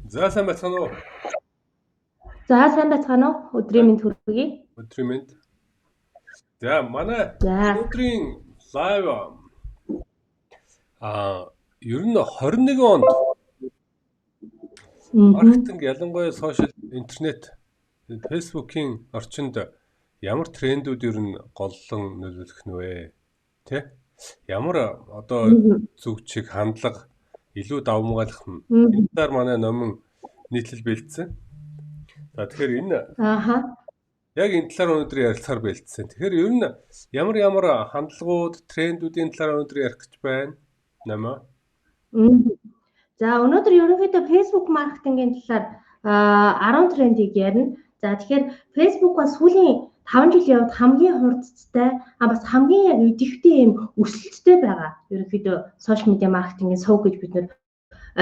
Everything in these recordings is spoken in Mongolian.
За сайн байцгаана уу? За сайн байцгаана уу? Өдрийн мэнд хүргэе. Өдрийн мэнд. За манай За. өнөөдрийн лайв ер нь 21 онд маркетинг ялангуяа сошиал интернет фэйсбүүкийн орчинд ямар трендүүд ер нь голлон нөлөөлөх нь вэ? Тэ? Ямар одоо зөв чиг хандлага илүү давмгаалах нь энэ талаар манай номон нийтлэл бэлдсэн. За тэгэхээр энэ яг энэ талаар өнөөдөр ярилцахаар бэлдсэн. Тэгэхээр ер нь ямар хандлагууд, трендүүдийн талаар өнөөдөр ярих гэж байна. Намаа. За өнөөдөр ерөнхийдөө Facebook маркетингийн талаар 10 трендийг ярина. За тэгэхээр Facebook бас сүүлийн 5 жилийн явд хамгийн хурдтай бас хамгийн яг идэвхтэй юм өсөлттэй байгаа. Ерөнхийдөө сошиал медиа маркетингийн сувг гэж бид нэр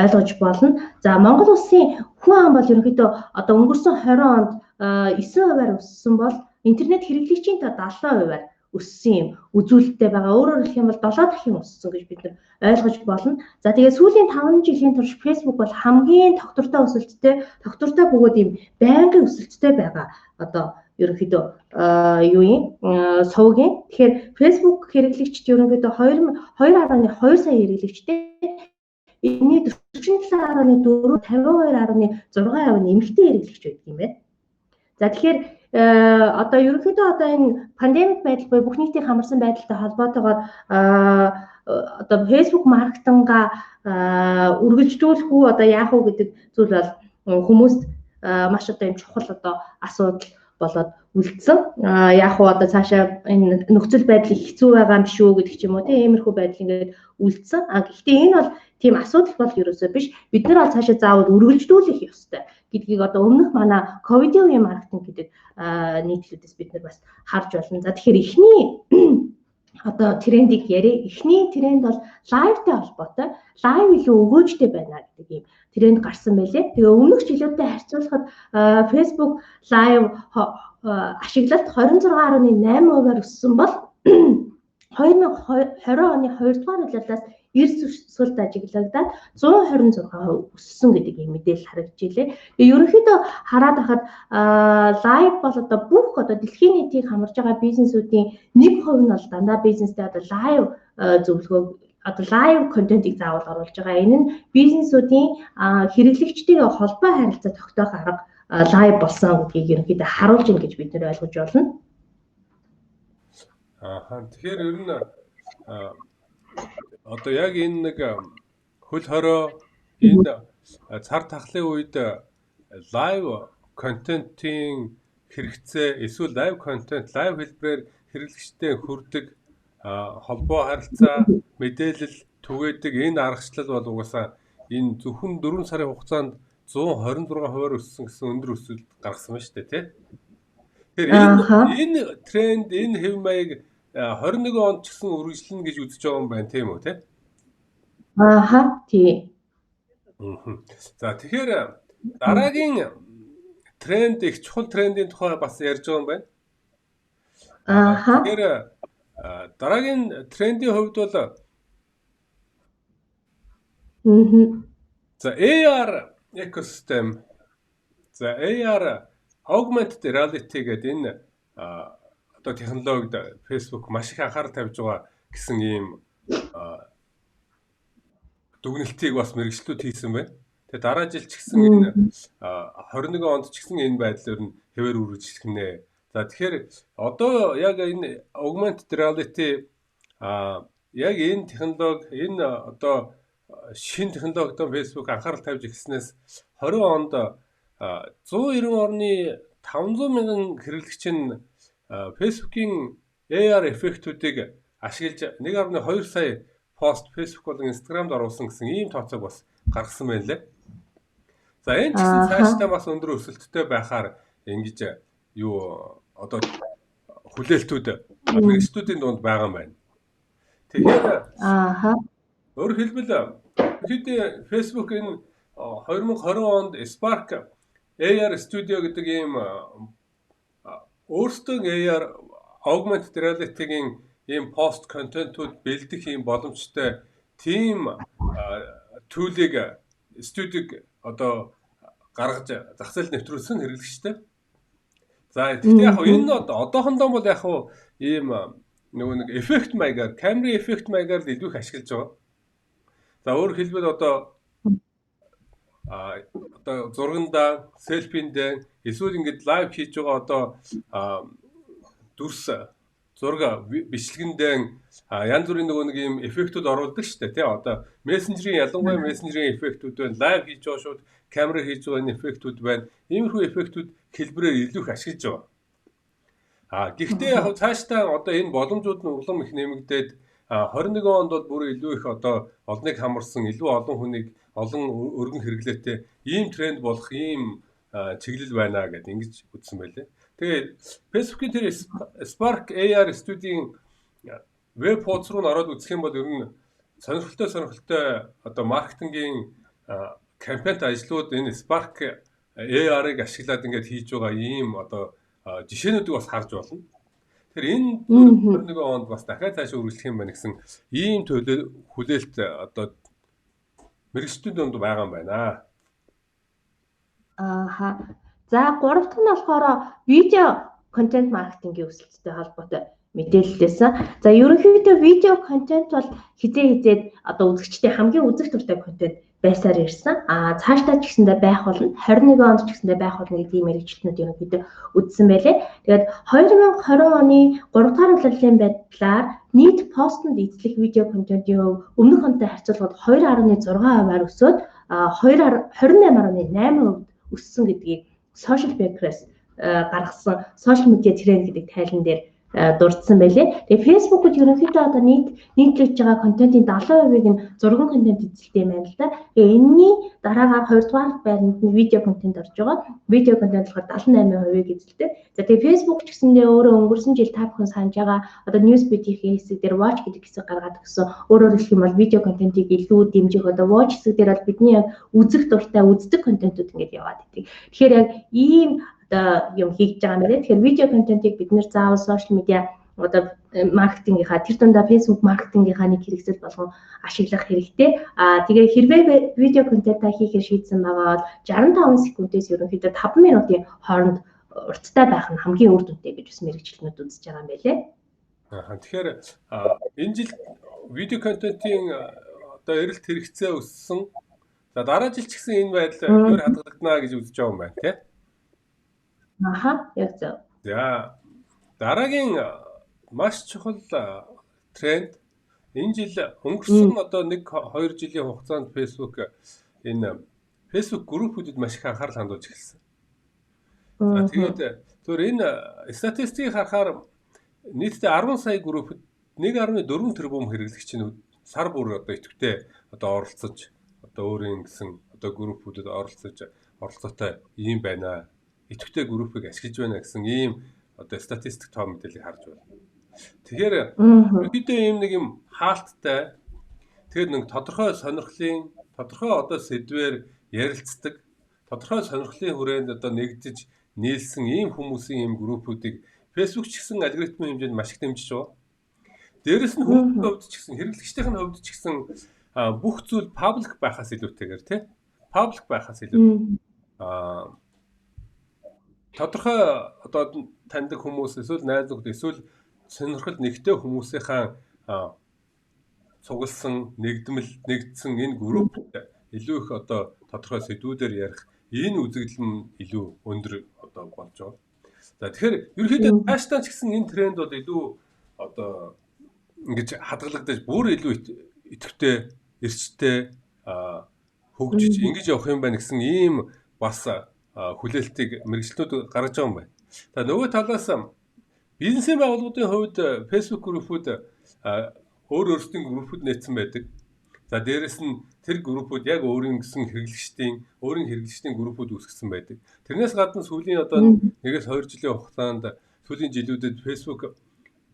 ойлгож болно. За Монгол улсын хүн ам бол ерөнхийдөө одоо өнгөрсөн 20 онд 9% өссөн бол интернет хэрэглэгчийн та 70% өссөн юм үзүүлэлттэй байгаа. Өөрөөр хэлэх юм бол 7 дахин өссөн гэж бид ойлгож болно. За тэгээд сүүлийн 5 жилийн турш Facebook бол хамгийн тогтвортой өсөлттэй, тогтвортой бөгөөд юм байнгын өсөлттэй байгаа. Одоо ерөнхийдөө сувгийн. Тэгэхээр Facebook хэрэглэгчд ерөнхийдөө 2.2 сая хэрэглэгчтэй энэний 47.4 52.6% нь эмэгтэй хэрэглэгч байдаг юм байна. За тэгэхээр одоо ерөнхийдөө одоо энэ пандемик байдал буюу бүх нийтийн хамарсан байдалтай холбоотойгоор одоо Facebook маркетинга үргэлжлүүлэх үү одоо яах уу гэдэг зүйл бол хүмүүст маш одоо юм чухал одоо асуудал болоод үлдсэн. Яг уу одоо цаашаа энэ нөхцөл байдал хэцүү байгаа юм биш үү гэдэг ч юм уу тийм иймэрхүү байдал ингээд үлдсэн. Гэхдээ энэ бол тийм асуудал бол ерөөсөө биш. Бид нар бол цаашаа заавал үргэлжлүүлэх ёстой гэдгийг одоо өмнөх манай ковидын үеийн маркетинг гэдэг нийтлүүдээс бид нар бас харж байна. За тэгэхээр эхний одоо трендийг яриа. Эхний тренд бол лайвтай холбоотой. Лайв илүү өгөөжтэй байна гэдэг юм тренд гарсан байлээ. Тэгээ өмнөх жилүүдэд харьцуулахад Facebook лайв ашиглалт 26.8%-аар өссөн бол 2020 оны 2 дугаар улирлаас эрс сүлд ажиглагдаад 126% өссөн гэдэг юм мэдээлэл харагдж илээ. Тэгээ ерөнхийдөө хараад байхад лайв бол одоо бүх одоо дэлхийн нийтийг хамарж байгаа бизнесүүдийн 1% нь бол дандаа бизнестэй одоо лайв зөвлөгөө одоо лайв контентыг заавал оруулж байгаа. Энэ нь бизнесүүдийн хэрэглэгчдийн холбоо харилцаа тогтоох арга лайв болсон гэдгийг ерөнхийдөө харуулж ийн гэж бид нэр ойлгож байна. Тэгэхээр ер нь одоо яг энэ нэг хөл хорой энэ цар тахлын үед лайв контентын хэрэгцээ эсвэл лайв контент лайв хэлбэрээр хэрэглэгчтэй хүрдэг холбоо харилцаа мэдээлэл түгээдэг энэ аргачлал бол угаасаа энэ зөвхөн 4 сарын хугацаанд 126% өссөн гэсэн өндөр өсөлт гаргасан байна шүү дээ тий. Тэгэхээр энэ тренд энэ хэв маяг 21 онд ч гэсэн үргэлжлэнэ гэж үзэж байгаа юм байна тийм үү те? Тий. За тэгэхээр дараагийн тренд их чухал трендийн тухай бас ярьж байгаа юм байна. Тэгэхээр дараагийн трендийн хувьд бол за AR ecosystem. За AR augmented reality гэдэг энэ одоо технологид Facebook маш их анхаарал тавьж байгаа гэсэн ийм дүгнэлтийг бас мэргэжлүүд хийсэн байна. Тэгээ дараа жил ч гэсэн энэ 21 онд ч гэсэн энэ байдлаар нь хэвээр үргэлжлэнэ. За тэгэхээр одоо яг энэ augmented reality яг энэ технологи энэ одоо шинэ технологид Facebook анхаарал тавьж ирснээс 20 онд 190.500 мянган хэрэглэгч нь Facebook-ийн AR эффектүүдийг ашиглаж 1.2 сая пост Facebook болон Instagram-д оруулсан гэсэн ийм тооцоог бас гаргасан байна лээ. За энэ ч гэсэн цаашдаа бас өндөр өсөлттэй байхаар ингэж юу одоо хүлээлтүүд мэргэжлүүдийн дунд байгаа юм байна. Тэгэхээр өөрөөр хэлбэл Facebook энэ 2020 онд Spark AR Studio гэдэг ийм өөрсдөө AR augmented reality-гийн ийм пост контентууд бэлдэх ийм боломжтой тийм төлөг студиг одоо гаргаж зах зээлд нэвтрүүлсэн хэрэглэгчтэй. За тэгтээ яг энэ одоохондоо бол яг ийм нөгөө нэг эффект маягаар, камерын эффект маягаар л илүү их ашиглаж байгаа. За өөрөөр хэлбэл одоо зургандаа, селфиндээ эсвэл ингээд лайв хийж байгаа одоо дүрс зураг бичлэгэндээ янз бүрийн нөгөө нэг ийм эффектүүд оруулдаг шүү дээ тий. Одоо мессенжерийн ялангуяа мессенжерийн эффектүүд байна. Лайв хийж байгаа шууд камера хийж байгаа энэ эффектүүд байна. Иймэрхүү эффектүүд хэлбэрээр илүү их ашиглаж байгаа. Гэхдээ яг цаашдаа одоо энэ боломжууд нь улам их нэмэгдээд 21 онд бол бүр илүү их одоо олныг хамарсан, илүү олон хүнийг олон өргөн хэрэглээтэй ийм тренд болох ийм чиглэл байна гэдээ ингэж үзсэн байлээ. Тэгээ Facebook-ийн тэр Spark AR Studio-ийн веб хуудас руу ороод үзэх юм бол ер нь сонирхолтой одоо маркетингийн кампанит ажлууд энэ Spark AR-ыг ашиглаад ингээд хийж байгаа ийм одоо жишээнүүдийг бас харж болно. Тэгэхээр энэ 21 онд бас дахиад цааш үргэлжлэх юм байна гэсэн ийм хүлээлт одоо мэрэгчдийн дунд байгаа юм байна. За 3 дахь нь болохоор видео контент маркетингийн өсөлттэй холбоотой мэдээлэлээс. За ерөнхийдөө видео контент бол хизээд одоо үзэгчдийн хамгийн үзэх дуртай контент байсаар ирсэн. Цаашдаа ч гэсэндээ байх болно. 21 онд ч гэсэндээ байх болно гэдэг мэрэгчлэнүүд ерөнхийдөө үзсэн байлээ. Тэгээд 2020 оны 3 дугаар улирлын байдлаар нийт постонд эзлэх видео контентын хувь өмнөх онтой харьцуулбал 2.6%-аар өсөөд 28.8% өссөн гэдгийг Social Backers гаргасан social media trend гэдэг тайлан дээр дурдсан байлээ. Тэгээ Facebook-д ерөнхийдөө одоо нийтлэж байгаа контентын 70%-ийг нь зургийн контент эзэлдэг юм байна л да. Энэний дараагаар 2 дугаар байранд нь видео контент орж байгаа. Видео контент болохоор 78%-ийг эзэлдэг. За тэгээ Facebook ч гэсэндээ өөрөө өнгөрсөн жил та бүхэн санаж байгаа одоо Newsbeat-ийн хэсэг дээр watch гэдэг хэсэг гаргаад өгсөн. Өөрөөр хэлэх юм бол видео контентыг илүү дэмжих одоо watch хэсэг дээр бол бидний яг үзэх дуртай үздэг контентууд ингэж яваад идэг. Тэгэхээр яг ийм одоо юм хийж байгаа юм байна. Тэгэхээр видео контентыг бид нэр заавал сошиал медиа одоо маркетингийнхаа тэр дундаа Facebook маркетингийнхаа нэг хэрэгсэл болгон ашиглах хэрэгтэй. Тэгээ хэрвээ видео контентаа хийхээр шийдсэн байгаа бол 65 секундээс ерөнхийдөө 5 минутын хооронд урттай байх нь хамгийн үр дүнтэй гэж бас мэрэгчлэнүүд үзэж байгаа юм байлээ. Тэгэхээр энэ жил видео контентын одоо эрэлт хэрэгцээ өссөн. За дараа жил ч гэсэн энэ байдал өөр хадгалагдана гэж үзэж байгаа юм байна тий. Яг зөв. За дараагийн маш чухал тренд энэ жил өнгөрсөн одоо 1-2 жилийн хугацаанд Facebook энэ Facebook группүүдэд маш их анхаарал хандуулж эхэлсэн. За тэгээд зөвөр энэ статистикийг харахаар нийтдээ 10 сая группэд 1.4 тэрбум хэрэглэгчнүүд сар бүр одоо идэвхтэй одоо оролцож одоо өөрийн гэсэн одоо группүүдэд оролцоотой ийм байна. Идэвхтэй группийг ашиглаж байна гэсэн ийм одоо статистик тоо мэдээллийг харж байна. Тэгэхээр ерөнхийдөө ийм нэг юм хаалттай тэгээд нэг тодорхой сонирхлын тодорхой одоо сэдвээр ярилцдаг тодорхой сонирхлын хүрээнд одоо нэгдэж нийлсэн ийм хүмүүсийн ийм группүүдийг Facebook ч гэсэн алгоритмын хэмжээнд маш их дэмжиж байгаа. Дээрэс нь хүмүүсийн хувьд ч гэсэн хэрэглэгчдийн хувьд ч гэсэн бүх зүйл паблик байхаас илүүтэйгээр тий паблик байхаас илүү тодорхой одоо таньдаг хүмүүс эсвэл найз нөхд эсвэл сонирхол нэгтэй хүмүүсийнхаа цугласан нэгдсэн энэ групп илүү их одоо тодорхой сэдвүүдээр ярих энэ үзэгдэл нь илүү өндөр одоо болж байгаа. За тэгэхээр ерөнхийдөө цаашдаа ч гэсэн энэ тренд бол илүү одоо ингэж хадгалагдаж бүр илүү идэвхтэй эрчтэй хөгжиж ингэж явах юм байна гэсэн ийм бас хүлээлтийг мэрэгчлүүд гаргаж байгаа юм байна. За нөгөө талаас бизнесийн байгууллагуудын хувьд Facebook группүүд өөр өөрсдийн группүүд нээсэн байдаг. За дээрэс нь тэр группүүд яг өөрийн гэсэн хэрэглэгчдийн группүүд үүсгэсэн байдаг. Тэрнээс гадна сүүлийн одоо 1-2 жилийн хугацаанд сүүлийн жилүүдэд Facebook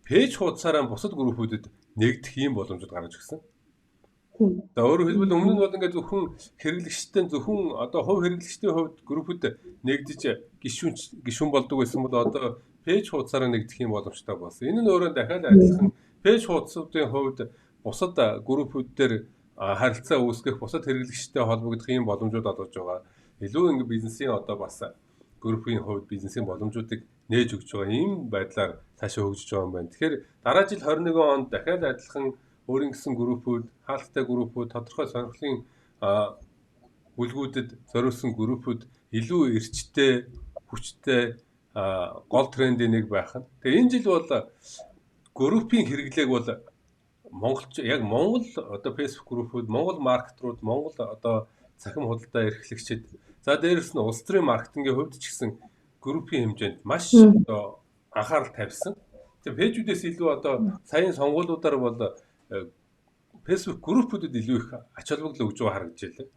пэйж хуудасаараа бусад группүүдэд нэгдэх ийм боломжууд гарч ирсэн. За өөрөөр хэлбэл өмнө нь бол ингээд зөвхөн хэрэглэгчтэй зөвхөн одоо хувь хэрэглэгчдийн хувьд группүүд нэгдэж гишүүн болдог байсан бол одоо пэйж хуудасаараа нэгдэх юм боломжтой болсон. Энэ нь өөрөө дахиад адилхан пэйж хуудасуудын хувьд бусад группүүд дээр харилцаа үүсгэх, бусад хэрэглэгчтэй холбогдох ийм боломжууд олгож байгаа. илүү ингэ бизнесийн одоо бас группийн хувьд бизнесийн боломжуудыг нээж өгч байгаа ийм байдлаар цаашаа хөгжиж байгаа юм байна. Тэгэхээр дараа жил 21 онд дахиад адилхан өөрийн гэсэн группүүд, хаалттай группүүд, тодорхой сонирхлын бүлгүүдэд зориулсан группүүд илүү эрчтэй, хүчтэй гол трендийн нэг байх нь. Тэгээ энэ жил бол группийн хэрэглээг бол Монгол одоо Facebook группүүд, Монгол маркетрууд, Монгол одоо цахим худалдаа эрхлэгчид, за дээрэс нь улс төрийн маркетингийн хувьд ч гэсэн группийн хэмжээнд маш одоо анхаарал тавьсан. Тэгээ пэйжүүдээс илүү одоо саяын сонгуулиудаар бол Facebook группүүдэд илүү их ач холбогдол өгж байгаа харагдаж байлаа.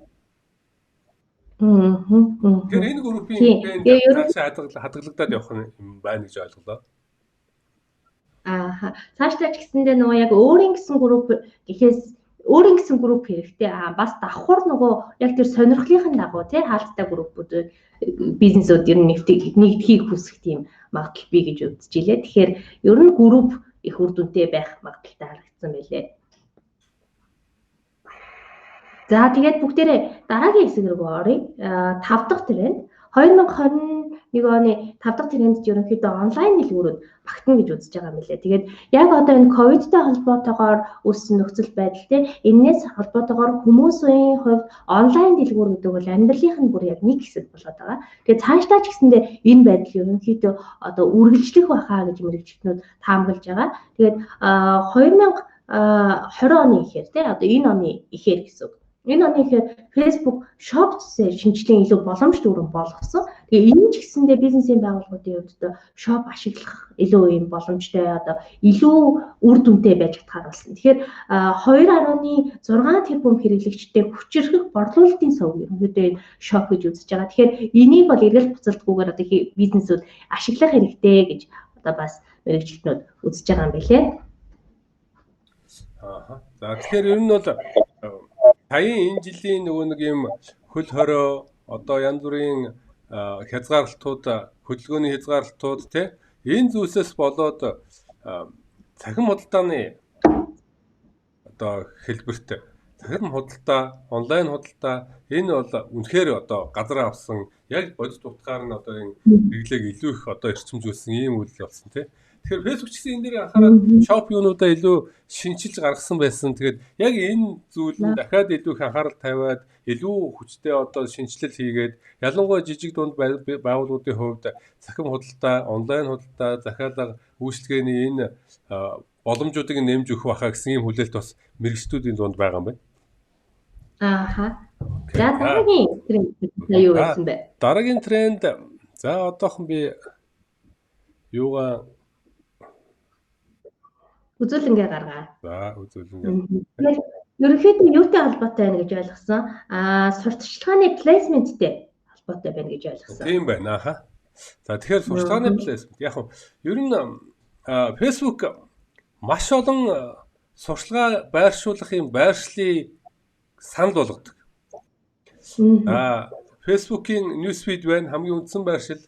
Тэгэхээр энэ группийн хэмжээнд хадгалагдаад явах юм байна гэж ойлголоо. Цаашдаа ч гэсэндээ нөгөө яг өөрийн гэсэн групп гэхээс өөрийн гэсэн групп хэрэгтэй. Бас давхар нөгөө яг тэр сонирхлынхын дагуу тий хаалттай группүүд бизнесүүд ер нь нэгдхийг хүсэх тийм магадлал бий гэж үзэж илээ. Тэгэхээр ер нь групп их үр дүнтэй байх магадaltaй харагдсан байлээ. За тэгээд бүгдээрээ дараагийн хэсэг рүү оръё. 5 дахь тренд 2021 оны 5 дахь трендд ерөнхийдөө онлайн дэлгүүрүүд багтана гэж үзэж байгаа юм лээ. Тэгээд яг одоо энэ ковидтай холбоотойгоор үүссэн нөхцөл байдал те энэс холбоотойгоор хүмүүсийн хувьд онлайн дэлгүүр гэдэг бол амьдралынх нь бүр яг нэг хэсэг болоод байгаа. Тэгээд цаашдаа ч гэсэндээ энэ байдал ерөнхийдөө одоо үргэлжлэх байхаа гэж мэрэгчлэнүүд таамаглаж байгаа. Тэгээд 2020 оны ихээр те одоо энэ оны ихээр гэсэн үг. Энэ оны ихээр Facebook Shop шинжилгээ илүү боломж дүүрэн болгосон. Тэгээ энэ ч гэсэндээ бизнесийн байгууллагуудын хувьд Shop ашиглах илүү юм боломжтой одоо илүү үр дүнтэй байж чадхаар болсон. Тэгэхээр 2.6 тэрбум хэрэглэгчтэй хүчирхэг борлуулалтын сувг ерөнхийдөө энэ Shop гэж үзэж байгаа. Тэгэхээр энийг бол эргэл буцалтгүйгээр одоо бизнесүүд ашиглах хэрэгтэй гэж одоо бас мэрэгчлэнүүд үзэж байгаа юм билээ. За тэгэхээр ер нь бол саяын энэ жилийн нөгөө нэг юм хөл хорой одоо янз бүрийн хязгаарлалтууд, хөдөлгөөний хязгаарлалтууд тий энэ зүйлсээс болоод цахим худалдааны одоо хэлбэрт цахим худалдаа, онлайн худалдаа энэ бол үнэхээр одоо газар авсан яг бодит утгаар нь одоо энэ хэрэглээг илүү их одоо эрчимжүүлсэн ийм үйл явсан тий. Тэгэхээр Facebook ч гэсэн энэ дээр анхаарал shop юунуудаа илүү шинжилж гаргасан байсан. Тэгээд яг энэ зүйл нь дахиад илүү их анхаарал тавиад илүү хүчтэй одоо шинжилэл хийгээд ялангуяа жижиг дунд байгууллагуудын хувьд цахим худалдаа, онлайн худалдаа, захиалга үйлчлэгээний энэ боломжуудыг нэмж өгөх байхаа гэсэн ийм хүлээлт бас мэрэгчдүүдийн дунд байгаа юм байна. За дараагийн тренд юу байсан бэ? Дараагийн тренд за одоохон би юугаа үзүүлэнгээ гаргаа. За үзүүлэнгээ. Тэгээд ерөнхийдөө юутай холбоотой байна гэж ойлгосон? Сурталчилгааны плейсменттэй холбоотой байна гэж ойлгосон. Тийм байна аа. За тэгэхээр сурталчилгааны плейсмент яг нь ер нь Facebook маш олон сурталчилгаа байршуулах юм байршлыг санал болгодог. Facebook-ийн newsfeed байна, хамгийн үндсэн байршил.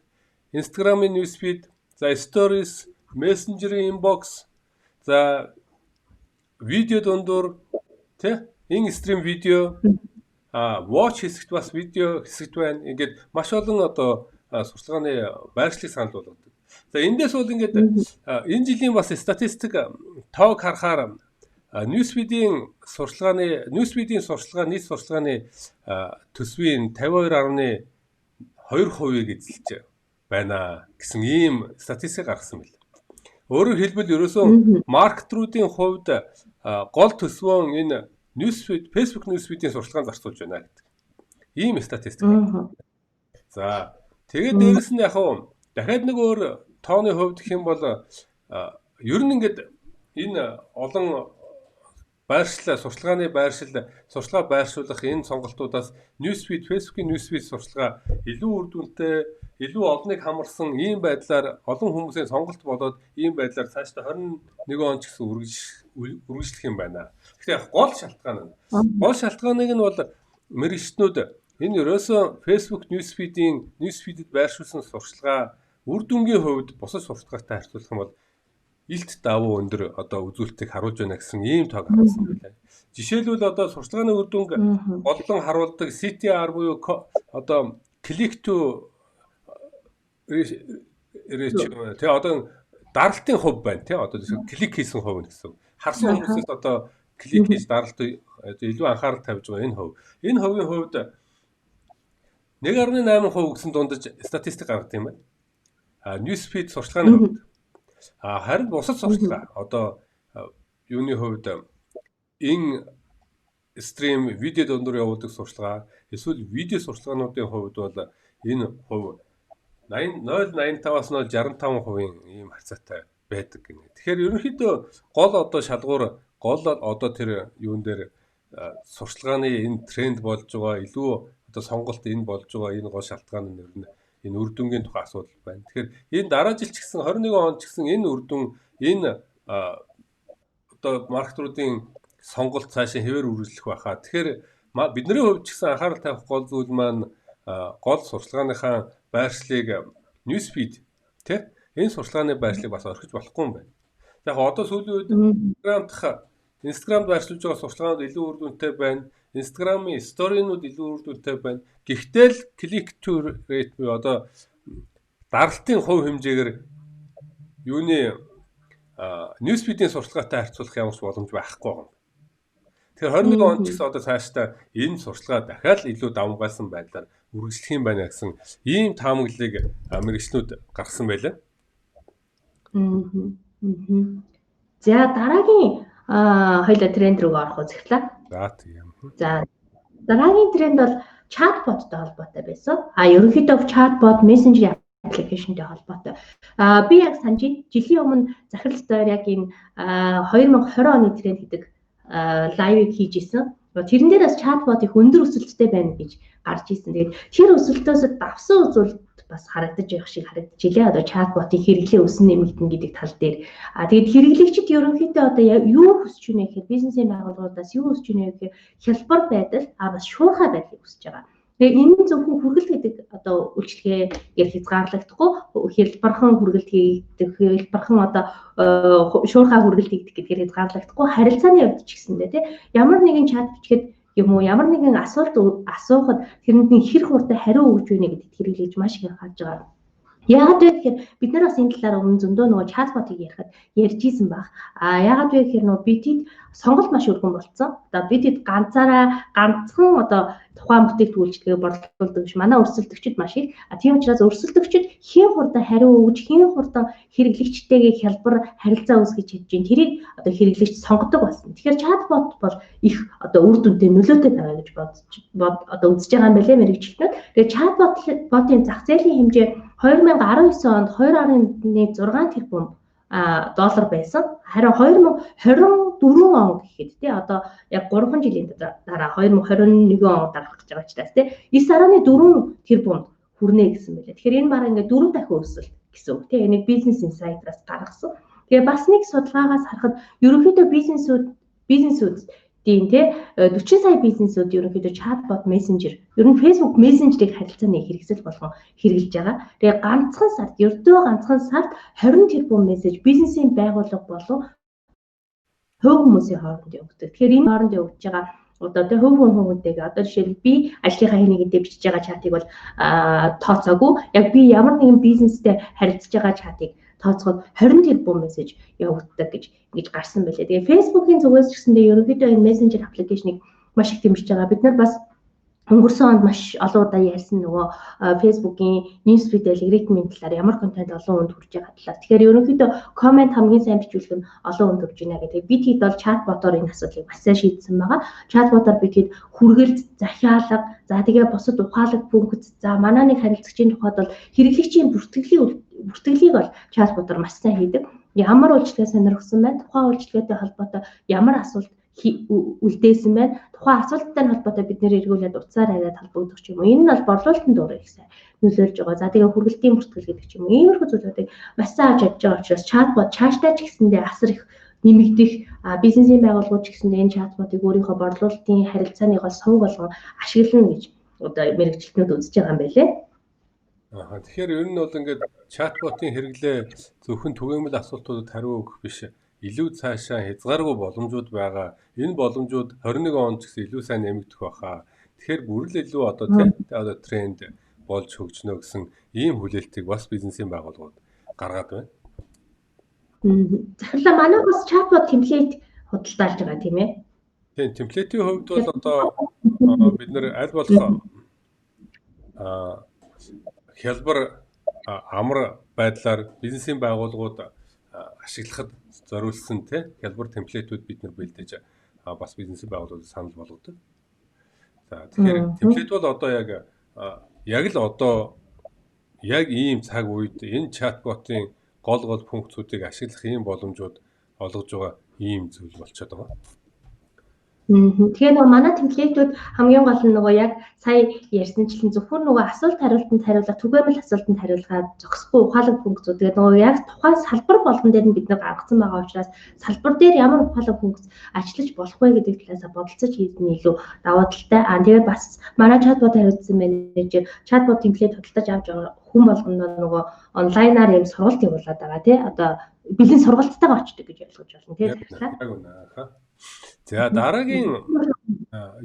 Instagram-ийн newsfeed, за stories, Messenger-ийн inbox, за видео дундуур тий ин стрим видео watch хэсэгт бас видео хэсэгт байна. Ингээд маш олон одоо сурталчилгааны байршлыг санал болгодог. За эндээс бол ингээд энэ жилийн бас статистик тоог харахаар newsfeed-ийн сурталчилгааны нийт сурталчилгааны төсвийн 52.2%-ийг эзэлж байна гэсэн ийм статистик гаргасан байна. Өөрөөр хэлбэл ерөөсөө маркетруудын хувьд гол төсвөө энэ Facebook newsfeed-ийн сурталчилгаанд зарцуулж байна гэдэг. Ийм статистик. За тэгээд дээрэс нь яг хуу дахиад нэг өөр тооны хувьд гэх юм бол ер нь ингээд энэ олон сурталчилгааны сурталчилгаа байршуулах энэ сонголтуудаас Facebook-ийн newsfeed сурталчилгаа илүү үр дүнтэй, илүү олныг хамарсан ийм байдлаар олон хүмүүсийн сонголт болоод ийм байдлаар цаашдаа 21 он ч гэсэн үргэлжлэх юм байна. Тэгэхээр гол шалтгааныг нь бол мэрэгчнүүд энэ ерөөсөө Facebook newsfeed-д байршуулсан сурталчилгаа үр дүнгийн хувьд бусад сурталчилгаатай харьцуулах юм бол илт давуу өндөр одоо үзүүлэлтийг харуулж байна гэсэн ийм тоог харсан байлаа. Жишээлбэл одоо сурталчилгааны үр дүнг болон харуулдаг CTR буюу одоо click to reach тэгээ одоо даралтын хувь байна тий одоо клик хийсэн хувь гэсэн. Харсан хүмүүсээс одоо клик хийж даралт илүү анхаарал тавьж байгаа энэ хувь. Энэ хувийн хувьд 1.8% гэсэн дундаж статистик гаргад юм байна. Newsfeed сурчлагын хувьд. Харин бусад сурчлага одоо юуны хувьд энэ стрим видео дундуур явуулдаг сурчлага эсвэл видео сурчлагынуудын хувьд бол энэ хувь 0.85-аас 0.65% ийм харьцаатай байдаг гэнэ. Тэгэхээр ерөнхийдөө гол одоо шалгуур гол одоо тэр юун дээр сурчлагын энэ тренд болж байгаа илүү одоо сонголт энэ болж байгаа энэ гол шалтгаан нь ер нь энэ үр дүнгийн тухай асуудал байна. Тэгэхээр энэ дараа жил ч гэсэн 21 онд ч гэсэн энэ үр дүн энэ одоо маркетруудын сонголт цаашаа хэвээр үргэлжлэх байхаа. Тэгэхээр бидний хувьд ч гэсэн анхаарал тавих гол зүйл маань гол сурчлагынхаа байршлыг Newsfeed тий энэ сурчлагын байршлыг бас орхиж болохгүй юм байна. Яг одоо сүүлийн үед Instagram байршуулж байгаа сурчлагууд илүү үр дүнтэй байна. Instagram-ийн сторинууд илүү үр дүнтэй байна. Гэхдээ л click to rate буюу одоо даралтын хувь хэмжээгээр юуны Newsfeed-ийн сурчлагатай харьцуулах ямар ч боломж байхгүй байна. Тэгэхээр 21 онд ч гэсэн одоо цаашдаа энэ сурчлага дахиад илүү давмгайлсан байдлаар үргэлжлэх юм байна гэсэн ийм таамаглалыг мэргэжлүүд гаргасан байлаа. За дараагийн хоёул тренд рүү орох үзэхлээ. За тийм. За дараагийн тренд бол чатботтой холбоотой байсан. Ерөнхийдөө чатбот мессенжер аппликейшнтэй холбоотой. Би яг санаж жилийн өмнө захирал дээр яг энэ 2020 оны тренд гэдэг лайвыг хийж исэн. Тэрэн дээр бас чатбот их өндөр өсөлттэй байна гэж гарч ирсэн. Тэгээд тэр өсөлтөөс давсан үзүүлэлт бас харагдаж байх шиг харагдаж илээ. Одоо чатботын хэрэглээ өснө нэмэгдэн гэдэг тал дээр. Тэгээд хэрэглэгчид ерөнхийдөө одоо юу хүсэж байна гэхээр бизнесийн байгууллагуудаас юу хүсэж байна гэхээр хялбар байдал бас шуурхай байдлыг хүсэж байгаа. Тэгээ энэ зөвхөн хүргэлт гэдэг одоо үйлчлэгээр хязгаарлагдахгүй хялбархан хүргэлт хийгдэх, хялбархан одоо шуурхай хүргэлт хийгдэх гэдгээр хязгаарлагдахгүй харилцааны явдал ч гэсэндээ тий ямар нэгэн чат бичгээд юм уу ямар нэгэн асуулт асуухад тэрэнд нь хэр хурдан хариу өгж байна гэдэгт хэрэглэж маш их анхаарч байгаа. Яагаад вэ гэхээр бид нар бас энэ талаар өмнө зөндөө нөгөө чатботыг ярьж ийсэн баг. Яагаад вэ гэхээр нөгөө битэд сонголт маш өргөн болсон. Одоо битэд ганцхан одоо тухайн бүтээгдэхүүн үйлчлэгээ борлуулдаг биш. Манай өрсөлдөгчид маш их. Тийм учраас өрсөлдөгчид хэн хурдан хариу өгж, хэн хурдан хэрэглэгчтэйгээ хялбар харилцаа үүсгэж чадж байна. Тэрийг одоо хэрэглэгч сонгодог болсон. Тэгэхээр чатбот бол их одоо үр дүнтэй нөлөөтэй байгаа гэж одоо үзэж байгаа юм байна мэрэгчлэнүүд. Тэгээ чатботын зах зээлийн хэмжээ 2019 онд 2.6 тэрбум доллар байсан. Харин 2024 он гэхэд тий одоо яг 3 жилийн дараа 2021 онд дарах гэж байгаа учраас тий 9.4 тэрбум хүрнэ гэсэн байлаа. Тэгэхээр энэ бараг ингээд 4 дахин өсөлт гэсэн үг тий энийг бизнес инсайтраас гаргасан. Тэгээ бас нэг судалгаагаас харахад ерөнхийдөө бизнесүүд тийм тий 40 сая бизнесүүд ерөнхийдөө чатбот мессенжер ер нь Facebook мессенжерийг харилцааны хэрэгсэл болгон хэрэгжилж байгаа. Тэгээ ганцхан сард 20 тэрбум мессеж бизнесийн байгууллага болон хувь хүмүүсийн хооронд явагддаг. Тэгэхээр энэ хооронд явагдаж байгаа одоо тэ хувь-хүнтэйгээ одоо жишээл би ажлынхаа хийнийгдээ бичиж байгаа чатыг бол тооцоогүй. Яг би ямар нэгэн бизнестэй харилцаж байгаа чатыг тооцоход 20 тэрбум мессеж явагддаг гэж ингэж гарсан байлээ. Тэгээ Facebook-ийн зүгээс ч гэсэндээ ерөнхийдөө энэ мессенжер аппликейшнийг маш их дэмжиж байгаа. Бид нар бас өнгөрсөн онд маш олон удаа ярьсан нөгөө Facebook-ийн Newsfeed алгоритмын талаар ямар контент олон хүнд хүрч байгаа талаар. Тэгэхээр ерөнхийдөө комент хамгийн сайн бичлэх нь олон хүнд хүрч байна гэдэг. Бид хэд бол чатботоор энэ асуудлыг маш сайн шийдсэн байгаа. Чатботоор бид хэд хүргэлт, захиалга, за тэгээ бусад ухаалаг пүнкт, за манай нэг харилцагчийн тухайд бол хэрэглэгчийн бүртгэлийг бол чатботоор маш сайн хийдэг. Ямар үйлчлэгээ сонирхсан байна, тухайн үйлчлэгээтэй холбоотой ямар асуулт үлдээсэн байна. Тухайн асуулттай холбоотой бид нэр эргүүлээд утсаар хариад холбогдох ч юм уу. Энэ нь бол борлуулалтын дуурайг их сайн нөлөөлж байгаа. За тэгээ хүргэлтийн бүртгэл гэдэг ч юм уу. Иймэрхүү зүйлүүдийг маш сайн авч чадж байгаа учраас чатбот цаашдаа ч гэсэндээ асар их нэмэгдэх бизнесийн байгууллагууд ч гэсэндээ энэ чатботыг өөрийнхөө борлуулалтын харилцааныгоо сувг болгон ашиглана гэж одоо мэрэгчлэнүүд үзэж байгаа юм байлээ. Тэгэхээр ер нь бол ингээд чатботын хэрэглээ зөвхөн түгээмэл асуултуудад хариу өгөх биш. Илүү цаашаа хязгааргүй боломжууд байгаа. Энэ боломжууд 21 онд ч гэсэн илүү сайн нэмэгдэх байхаа. Тэгэхээр бүр л илүү одоо одоо тренд болж хөгжнө гэсэн ийм хүлээлтийг бас бизнесийн байгууллагууд гаргаад байна. Захирлаа манай бас чатбот темплейт худалдаалж байгаа тийм ээ. Тийм, темплейтийн хувьд бол одоо бид нэр аль болох хялбар амар байдлаар бизнесийн байгууллагууд ашиглахад зориулсан хялбар темплейтүүд бид нар бэлдэж бас бизнесийн байгууллагууд санал болгодог. За тэгэхээр темплейт бол одоо яг л одоо яг ийм цаг үед энэ чатботын гол функцүүдийг ашиглах ийм боломжууд олгож байгаа ийм зүйл болчиход байгаа. Тэгэхээр нөгөө манай темплейтүүд хамгийн гол нь нөгөө яг сая ярьсанчлан зөвхөн нөгөө асуулт хариултанд хариулах, түгээмэл асуултанд хариулахад зогсохгүй ухаалаг функцүүд. Тэгээд нөгөө яг тухайн салбар болгон дээр нь бид нар гаргасан байгаа учраас салбар дээр ямар ухаалаг функц ажиллаж болох вэ гэдэг талаас бодолцож хийх нь илүү давуу талтай. Тэгээд бас манай чатбот хариуцсан менежер чатбот темплейт худалдаж авч байгаа хүн болгоно нөгөө онлайнаар юм сургалт явуулаад байгаа тий. Одоо бэлэн сургалтайгаа очдог гэж ойлгож байна тий. За дараагийн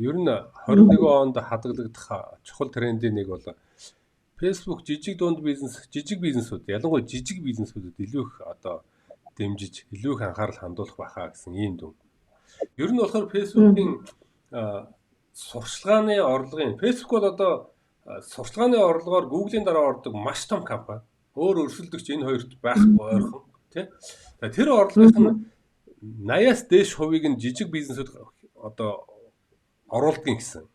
ер нь 21 онд хадгалагдах чухал трендийн нэг бол Facebook жижиг бизнесүүд ялангуяа жижиг бизнесүүдэд илүү их одоо дэмжиж илүү их анхаарал хандуулах байхаа гэсэн ийм дүн. Ер нь болохоор Facebook-ийн сурчлагын орлогын Facebook бол одоо сурчлагын орлогоор Google-ийн дараа ордог маш том компани. Өөр өрсөлдөгч энэ хоёрт байхгүй ойрхон тий. Тэр орлогын 80-аас дээш хувийг нь жижиг бизнесүүд одоо оруулдаг гэсэн.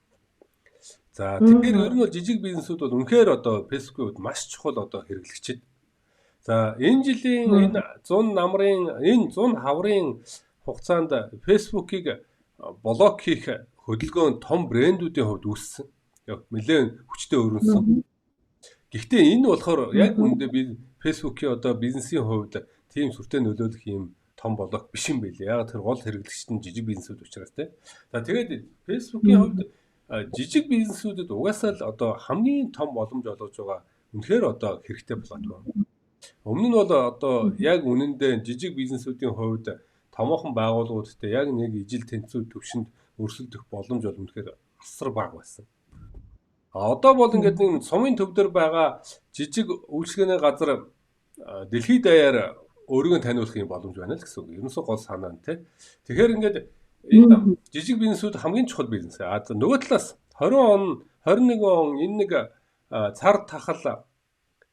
За тэгэхээр ер нь бол жижиг бизнесүүд бол үнэхээр одоо Facebook-д маш чухал одоо хэрэглэгчид. За энэ жилийн энэ 100 хаврын хугацаанд Facebook-ийг блок хийх хөдөлгөөн том брэндүүдийн хувьд үүссэн. Яг нэлээд хүчтэй өрнөсөн. Гэхдээ энэ болохоор яг үүндээ Facebook-ийн одоо бизнесийн хувьд тийм сүртэй нөлөөлөх юм том блок биш юм байлээ. Яг тэр гол хэрэглэгчид нь жижиг бизнесүүд учраас тий. За тэгээд Facebook-ийн хувьд жижиг бизнесүүдэд угаасаа л одоо хамгийн том боломж олгож байгаа үнэхээр одоо хэрэгтэй платформ. Өмнө нь бол одоо яг үнэндээ жижиг бизнесүүдийн хувьд томоохон байгууллагуудтай яг нэг ижил тэнцвэр төвшөнд өрсөлдөх боломж бол үнэхээр асар бага байсан. Одоо бол ингээд нэг сумын төв дээр байгаа жижиг үйлчлэгээний газар дэлхийд даяар өөрийгөө таниулах юм боломж байна л гэсэн үг. Ерөнхийдөө гол санаа нь тий. Тэгэхээр ингээд энэ жижиг бизнесүүд хамгийн чухал бизнес. Нөгөө талаас 20 он 21 он энэ нэг цар тахал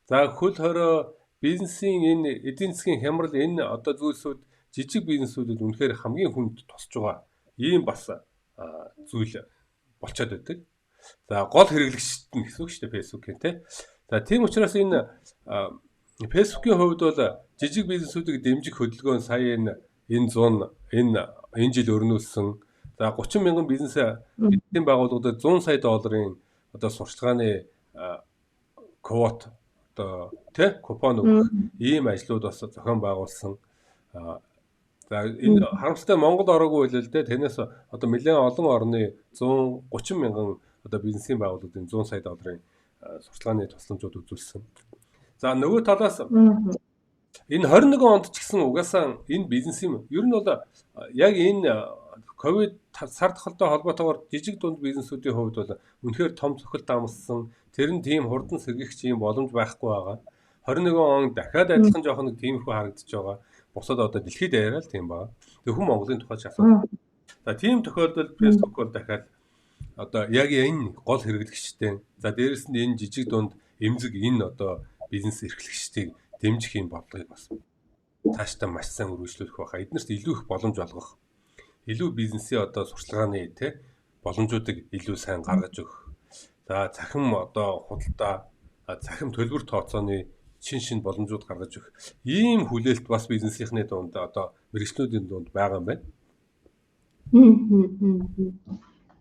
за хөл хорой бизнесийн энэ эдийн засгийн хямрал энэ одоо зүйлсүүд жижиг бизнесүүдэд үнэхээр хамгийн хүнд тусч байгаа ийм бас зүйл болчиход байдаг. За гол хэрэглэгчд нь гэсэн үг шүү дээ Facebook-ийн тий. За тийм учраас энэ Facebook-ийн хувьд бол жижиг бизнесүүдийг дэмжих хөдөлгөөн сая энэ 100 энэ жил өрнүүлсэн. За 30 мянган бизнесийн байгууллагуудад 100 сая долларын одоо сурчлагын квот одоо купон өгөх ийм ажлууд бас зохион байгуулсан. За энэ харамсалтай Монгол ороогүй байлээ л дээ. Танаас одоо нэлээд олон орны 130 мянган одоо бизнесийн байгууллагуудын 100 сая долларын сурчлагын тусламжууд үзүүлсэн. За нөгөө талаас энэ 21 онд ч гэсэн угаасаа энэ бизнесийн ер нь бол яг энэ ковид сар тахалтай холбоотойгоор жижиг дунд бизнесүүдийн хувьд бол үнэхээр том цохилт амссан. Тэр нь тийм хурдан сэргийгч юм боломж байхгүй байгаа. 21 он дахиад адилхан жоохон нэг тиймэрхүү харагдаж байгаа. Бусад одоо дэлхийд даяараа л тийм байгаа. Зөвхөн Монголын тухай ч асуудал. За тийм тохиолдолд Facebook бол дахиад одоо яг энэ гол хэрэглэгчтэй. За дээрэс нь энэ жижиг дунд эмзэг энэ одоо бизнес эрхлэгчдийг дэмжих юм бодлогыг бас цаашдаа маш сайн үргэлжлүүлэх байхаа. Эднэрт илүү их боломж олгох. Илүү бизнесийн одоо сурчлагын боломжуудыг илүү сайн гаргаж өгөх. За захим одоо худалдаа, захим төлбөр тооцооны шин боломжууд гаргаж өгөх. Ийм хүлээлт бас бизнесийнхний дунд одоо мэргэжлүүдийн дунд байгаа юм байна.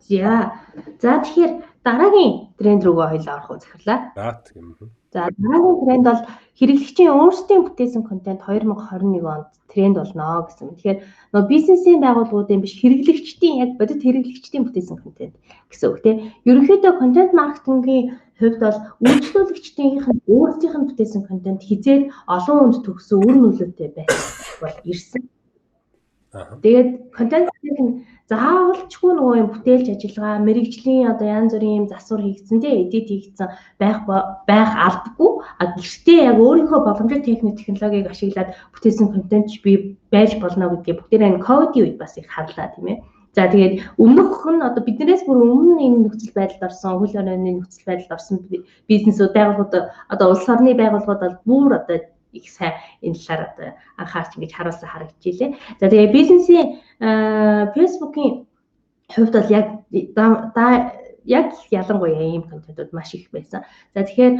За тэгэхээр дараагийн тренд рүүгээ хоёлаа орох үзэхлээ. За дараагийн тренд бол хэрэглэгчийн өөрсдийн бүтээсэн контент 2021 онд тренд болно гэсэн. Тэгэхээр нөгөө бизнесийн байгууллагуудын биш хэрэглэгчдийн яг бодит хэрэглэгчдийн бүтээсэн контент гэсэн үг тийм. Ерөнхийдөө контент маркетингийн хувьд бол үйлчлүүлэгчдийнх нь өөрсдийнх нь бүтээсэн контент хизээд олон хүнд төгсөн үр нөлөөтэй байх бол ирсэн. Тэгээд контентыг нь заавалчгүй нөгөө юм бүтээлч ажиллагаа, мэрэгжлийн одоо янз бүрийн юм засвар хийгдсэн тий эдит хийгдсэн байх албагүй. Гэхдээ яг өөрийнхөө боломжит техник технологиг ашиглаад бүтээсэн контент би байж болно гэдгийг бүгдээрээ энэ ковидын үед бас их харлаа тийм ээ. За тэгээд өмнөх нь одоо биднээс бүр өмнө энэ нөхцөл байдалд орсон, хөл хорионы нөхцөл байдалд орсон бизнесүүд байгууллагууд одоо улс орны байгууллагууд бол бүр одоо их сайн энэ талаар одоо анхаарч ингэж харуулсан харагдчихжээ. За тэгээ бизнесийн Facebook-ийн хувьд бол яг ялангуяа ийм контентууд маш их байсан. За тэгэхээр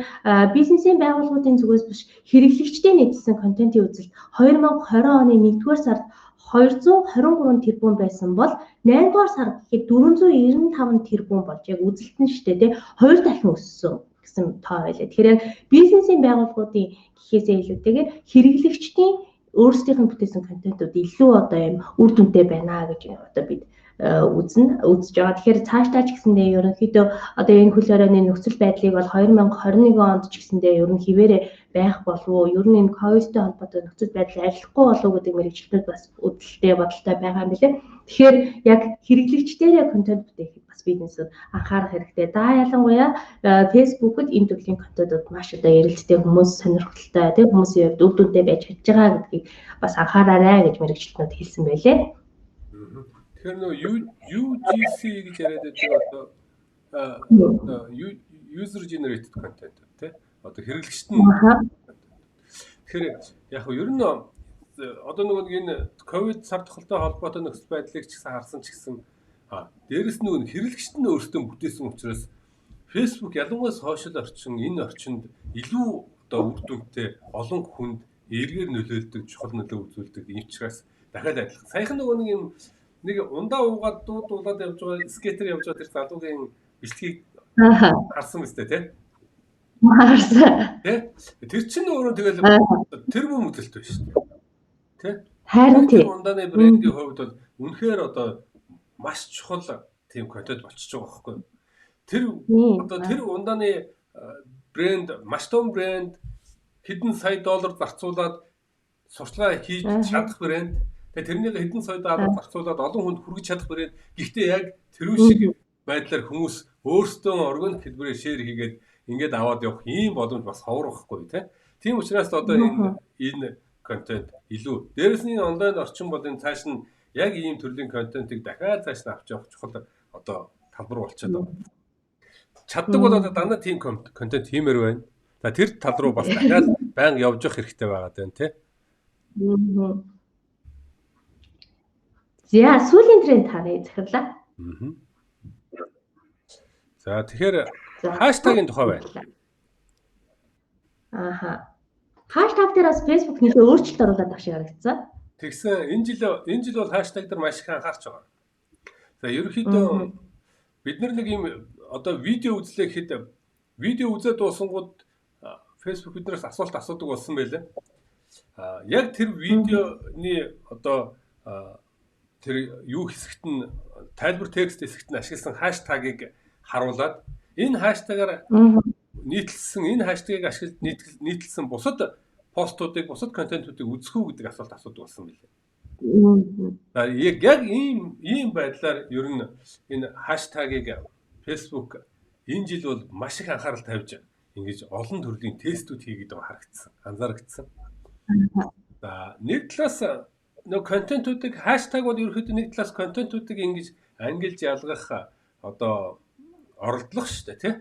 бизнесийн байгууллагуудын зүгээс биш хэрэглэгчдийн нийцсэн контентын үзэлт 2020 оны 1-р сард 223 тэрбум байсан бол 8-р сар гэхэд 495 тэрбум болж яг үзэлт нь шүү дээ тий 2 дахин өссөн гэсэн тоо байлаа. Тэгэхээр яг бизнесийн байгууллагуудын гэхээсээ илүүтэйгээр хэрэглэгчдийн өөрсдийнх нь бүтээсэн контентууд илүү одоо юм үр дүнтэй байна гэж одоо бид үзэж байгаа. Тэгэхээр цаашдаа ч гэсэндээ ерөнхийдөө одоо энэ хөл хорионы нөхцөл байдлыг бол 2021 онд ч гэсэндээ ер нь хിവэрэ байх болов уу? Ер нь энэ ковидтэй холбоотой нөхцөл байдал арилахгүй болов уу гэдэг мэрэгчлүүд бас үүдэлтэй бодолтой байгаа юм билээ. Тэгэхээр яг хэрэглэгчдэрээ контент бүтээхэд бас бизнесүүд анхаарах хэрэгтэй. За ялангуяа Facebook-д энэ төрлийн контентууд маш одоо эрэлттэй хүмүүс сонирхолтой тийм хүмүүсийн хувьд үр дүнтэй байж чадж байгаа гэдгийг бас анхаараарай гэж мэрэгчлүүд хэлсэн байлээ. Тэгэхээр нөгөө UGC гэж яриад байдаг одоо user generated content тий одоо хэрэглэгчт нь тэгэхээр яг ер нь одоо нөгөө энэ ковид сар тухалтай холбоотой нөхцөл байдлыг ч гэсэн харсан ч гэсэн дээрэс нөгөө хэрэглэгчт нь өөрсдөө бүтээсэн учраас Facebook ялангуяа сошиал орчин энэ орчинд илүү одоо үр дүнтэй олон хүнд эргээр нөлөөлдөг чухал нөлөө үзүүлдэг юм чигээс дахиад адилхан саяхан нөгөө нэг ундаа уугаад дуулаад явж байгаа скейтер явж байгаа тэр залуугийн бэлтгийг харсан мэт тий. Харсан. Тий. Тэр чинь өөрөө тэгэл тэр бүм үзэлт байна шүү дээ. Тий. Харин тий. Ундааны брендийн хувьд бол үнэхээр одоо маш чухал тийм контент болчихж байгаа байхгүй. Тэр одоо тэр ундааны брэнд маш том брэнд хэдэн сая доллар зарцуулаад сурталчилгаа хийж чадах брэнд. Тэгээ тэрнийг хэдэн сая доллар зарцуулаад олон хүнд хүргэж чадах брэнд. Гэхдээ яг тэр шиг байдлаар хүмүүс өөрсдөө органик хэлбэрээр шеэр хийгээд ингээд аваад явах ийм боломж бас ховор байхгүй тий. Тийм учраас одоо энэ контент илүү дээрэс нь онлайн орчин бол энэ цааш нь яг ийм төрлийн контентыг дахиад цааш нь авч явах чухал одоо талбар болчиход байна. Чаддаг бол одоо дандаа тийм контент хиймээр байна. За тэр тал руу бас дахиад байнга явж явах хэрэгтэй байгаа даа тий. За сүүлийн тренд харъя захирлаа. За тэгэхээр хаштагийн тухай байна. Хаштаг дээр бас Facebook нэлээд өөрчлөлт оруулаад байх шиг харагдсан. Тэгсэн энэ жил бол хаштаг дээр маш их анхаарч байгаа. За ерөнхийдөө бид нэг юм одоо видео үзлээ гэхэд видео үзээд дуусангууд Facebook биднээс асуулт асуудаг болсон байлаа. Яг тэр видеоны одоо тэр юу хэсэгт нь тайлбар текст хэсэгт нь ашигласан хаштагийг харуулад энэ хаштагаар нийтлсэн энэ хаштагийг ашиглаж нийтлсэн бусад постуудыг бусад контентуудыг үзэх үү гэдэг асуулт асуудаг болсон байлаа. За яг ийм байдлаар ер нь энэ хаштагийг Facebook энэ жил бол маш их анхаарал тавьж ингэж олон төрлийн тестүүд хийгээд байгаа харагдсан, анзаарэгдсэн. За нэг талаас нөгөө контентуудыг хаштаг бол ерөөхдөө нэг талаас контентуудыг ингэж ангилж ялгах одоо оролдлого шүү дээ тий.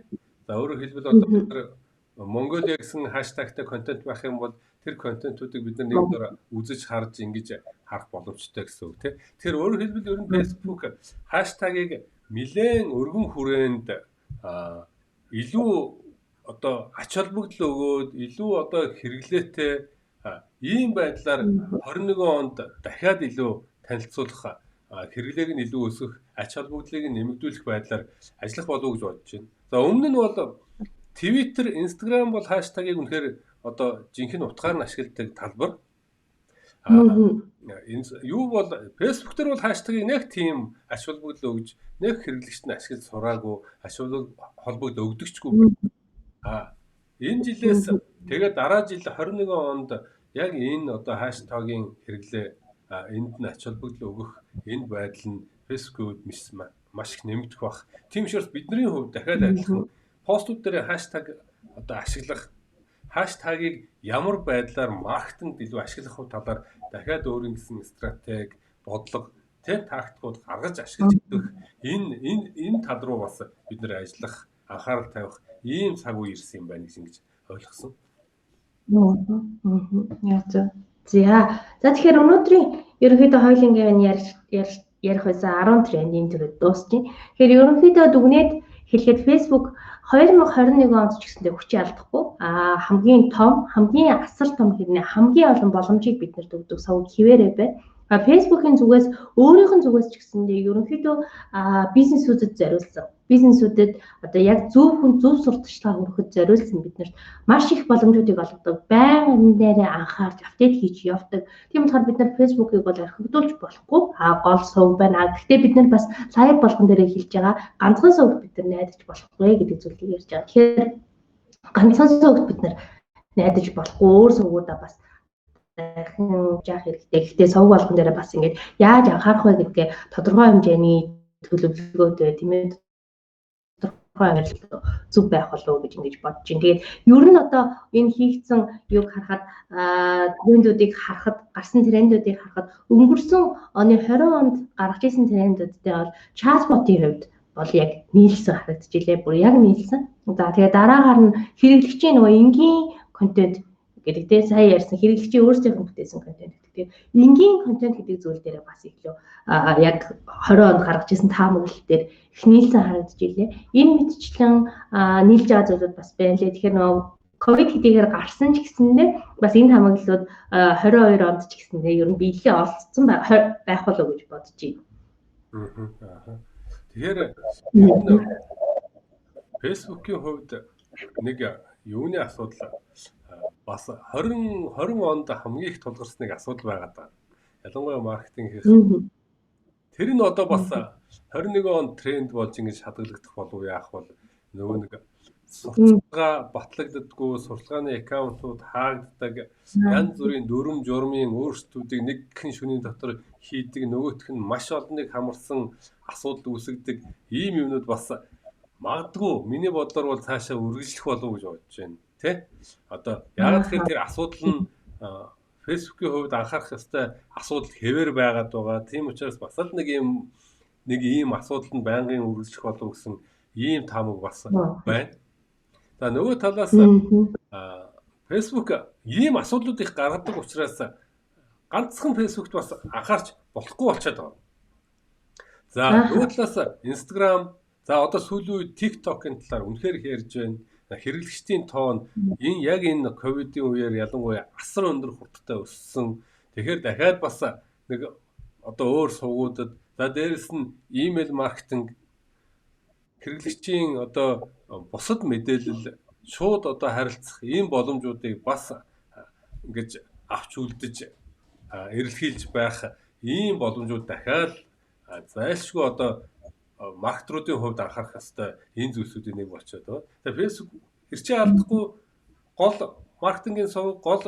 За өөрөөр хэлбэл одоо Mongolia гэсэн хаштагтай контент байх юм бол тэр контентуудыг бид нэг дор үзэж харж ингэж харах боломжтой гэсэн үг тий. Тэгэхээр өөрөөр хэлбэл ер нь Facebook хаштагийг нэлээд өргөн хүрээнд илүү одоо ач холбогдол өгөөд илүү одоо хэрэглээтэй ийм байдлаар 21 онд дахиад илүү танилцуулах хэрэглээг нь илүү өсгөх ач холбогдлыг нэмэгдүүлэх байдлаар ажиллах болов уу гэж бодож байна. За өмнө нь бол Twitter, Instagram бол хаштагийг үнэхээр одоо жинхэнэ утгаар нь ашигладаг талбар. Юу бол Facebook дээр бол хаштагийг нэг тийм ач холбогдол өгж нэг хэрэглэгчд нь ашиглаж сураагүй ач холбогдол өгдөгчгүй. Энэ жилээс тэгээд дараа жил 21 онд яг энэ одоо хаштагийн хэрэглээ энд нь ач холбогдол өгөх энэ байдал нь Facebook-д маш их нэмэгдэх бах. Тийм учраас бидний хувьд дахиад адилхан постууд дээр хаштаг одоо ашиглах хаштагийг ямар байдлаар маркетингд илүү ашиглах хувь талаар дахиад өөрийн гэсэн стратеги, бодлого, тактикууд гаргаж ашиглаж өгөх энэ тал руу бас бид нэр ажиллах, анхаарал тавих ийм цаг үе ирсэн юм байна гэж ойлгосон. За тэгэхээр өнөөдрийн ерөнхийдөө хоёулынгийн ярих байсан 10 трендийн төрөд дуусчих. Тэгэхээр ерөнхийдөө дүгнээд хэлэхэд Facebook 2021 онд ч гэсэндээ хүчээ алдахгүй хамгийн том, хамгийн асар том хэрнээ хамгийн олон боломжийг биднэрт өгдөг сувг хിവэрэ байна. Facebook-ийн зүгээс өөрийнх нь зүгээс ч гэсэндээ ерөнхийдөө бизнесүүдэд зориулсан. Бизнесүүдэд одоо яг зөв сурталчилгаа хүргэхэд зориулсан биднэрт маш их боломжуудыг олгодог. Байнга энэ дээр анхаарч апдейт хийж явдаг. Тийм болохоор бид нар Facebook-ыг бол орхигдуулж болохгүй. Гол сувг байна. Гэхдээ бид нар бас лайв болгон дээр хэлж байгаа ганцхан сувг бид нар найдаж болохгүй гэдэг зүйлийг ярьж байгаа. Тэгэхээр ганцхан сувг бид нар найдаж болохгүй. Өөр сувгуудаа бас жаах хэрэгтэй. Гэхдээ сувг болгон дээр бас ингэж яаж анхаарах вэ гэдгээ тодорхой хэмжээний төлөвлөгөөтэй тийм ээ зүг байх болов уу гэж ингэж бодож байна. Тэгээд ер нь одоо энэ хийгдсэн юг харахад трендүүдийг харахад гарсан трендүүдийг харахад өнгөрсөн оны 20 онд гаргаж ирсэн трендүүдтэй бол чатботын хувьд бол яг нийлсэн харагдчихлээ. Бүр яг нийлсэн. За тэгээд дараагаар нь хэрэглэгчийн нөгөө энгийн контент гэдэг тийм сая ярьсан хэрэглэгчийн өөрсдийнх нь бүтээсэн контент гэдэг. Тэгээд энгийн контент гэдэг зүйл дээр бас илүү яг 20 онд гаргаж ирсэн таамаглал дээр их нийлсэн харагдчихлээ. Энэ мэдчлэн нийлж байгаа зүйлүүд бас байна лээ. Тэгэхээр нөгөө ковид хэдийгээр гарсан ч гэсэндээ бас энэ таамаглалууд 22 онд ч гэсэндээ ер нь биелээ олцсон байх болов уу гэж бодож байна. Тэгэхээр Facebook-ийн хувьд нэг юуны асуудал бас 20 онд хамгийн их тулгарсан нэг асуудал байгаад байна. Ялангуяа маркетинг хийх. Тэр нь одоо бас 21 онд тренд болж ингэж хадгалагдах болов яах бол нөгөө нэг сурталчилгаа батлагддаггүй, сурталчилгааны аккаунтууд хаагддаг, янз бүрийн дүрм журмын өөрчлөлтүүдийг нэг хэн шөнийн дотор хийдэг, нөгөөх нь маш олныг хамарсан асуудал үүсгдэг ийм юмнууд бас магадгүй миний бодлоор бол цаашаа үргэлжлэх болов уу гэж бодож байна. Тэ? Одоо яагаад гэхээр тэр асуудал нь Facebook-ийн хувьд анхаарах ёстой асуудал хэвээр байгаад байгаа. Тийм учраас бас л нэг ийм асуудалд байнгын үргэлжлэх болов гэсэн ийм таамаг бас байна. За нөгөө талаас Facebook ийм асуудлууд их гаргадаг учраас ганцхан Facebook-т бас анхаарч болохгүй болчиход байгаа. За нөгөө талаас Instagram, за одоо сүүлийн үед TikTok-ын талаар үнэхээр ярьж байна. Хэрэглэгчдийн тоон яг энэ ковидын үеэр ялангуяа асар өндөр хурдтай өссөн. Тэгэхээр дахиад бас нэг одоо өөр сувгуудад за дээрэс нь имэйл маркетинг хэрэглэгчийн одоо бусад мэдээлэл шууд одоо харилцах ийм боломжуудыг бас ингэж авч үлдэж эрэлхийлж байх ийм боломжууд дахиад зайлшгүй одоо маркетруудын хувьд анхаарах ёстой энэ зүйлсүүдийн нэг болчиход байна. Тэгээ Facebook хэрчээ алдахгүй гол маркетингийн сувг, гол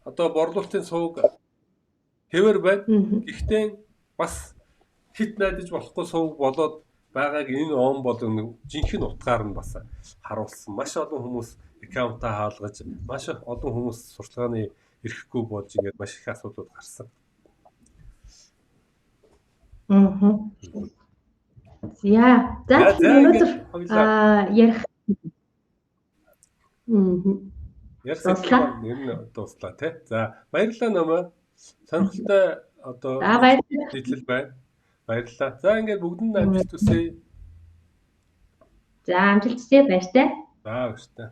одоо борлуулалтын сувг хэвээр байна. Гэхдээ бас хит найдаж болохгүй сувг болоод байгааг энэ он болон жинхэнэ утгаар нь бас харуулсан. Маш олон хүмүүс аккаунтаа хаалгаж, маш олон хүмүүс сурталчилгааны эрэхгүй болж ингээд маш их асуудлууд гарсан. За өнөөдөр ярих ярьсан юм дуслаа тий. За баярлалаа намаа. Сонирхолтой одоо нийтлэл байна. Баярлалаа. За ингээд бүгдэнд амжилт хүсье. За амжилт хүсье баяртай. За баяртай.